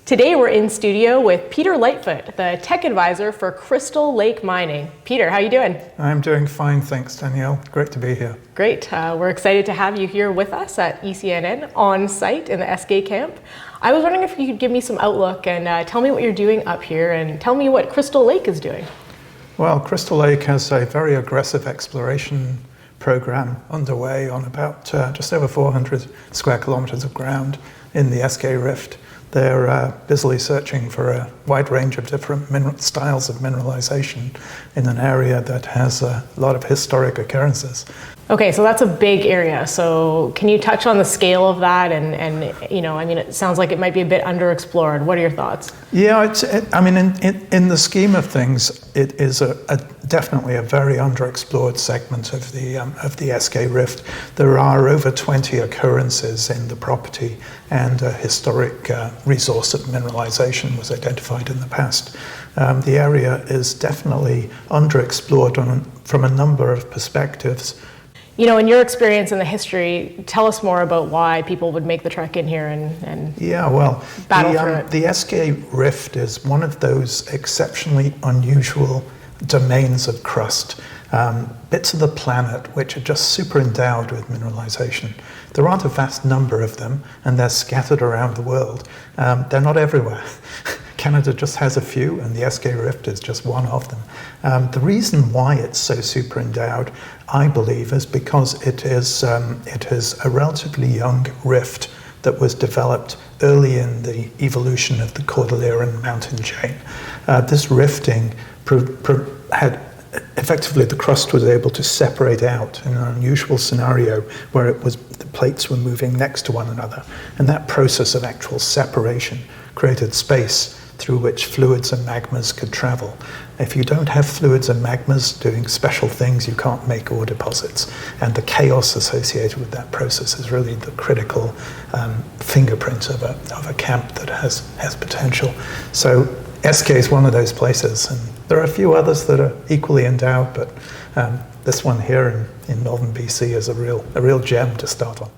Today we're in studio with Peter Lightfoot, the tech advisor for Crystal Lake Mining. Peter, how are you doing? I'm doing fine, thanks, Danielle. Great to be here. Great. We're excited to have you here with us at ECNN on site in the Eskay Camp. I was wondering if you could give me some outlook and tell me what you're doing up here and tell me what Crystal Lake is doing. Well, Crystal Lake has a very aggressive exploration program underway on about just over 400 square kilometers of ground in the Eskay Rift. They're busily searching for a wide range of different styles of mineralization in an area that has a lot of historic occurrences. Okay, so that's a big area. So can you touch on the scale of that? And you know, I mean, it sounds like it might be a bit underexplored. What are your thoughts? Yeah, I mean, in the scheme of things, it is definitely a very underexplored segment of the Eskay Rift. There are over 20 occurrences in the property, and a historic resource of mineralization was identified in the past. The area is definitely underexplored from a number of perspectives. You know, in your experience in the history, tell us more about why people would make the trek in here and yeah, well, battle through it. The Eskay Rift is one of those exceptionally unusual domains of crust, bits of the planet which are just super endowed with mineralization. There aren't a vast number of them, and they're scattered around the world. They're not everywhere. Canada just has a few, and the Eskay Rift is just one of them. The reason why it's so super endowed, I believe, is because it is a relatively young rift that was developed early in the evolution of the Cordilleran mountain chain. This rifting had effectively, the crust was able to separate out in an unusual scenario where the plates were moving next to one another, and that process of actual separation created space through which fluids and magmas could travel. If you don't have fluids and magmas doing special things, you can't make ore deposits. And the chaos associated with that process is really the critical fingerprint of a camp that has potential. So Eskay is one of those places, and there are a few others that are equally endowed, but this one here in northern BC is a real gem to start on.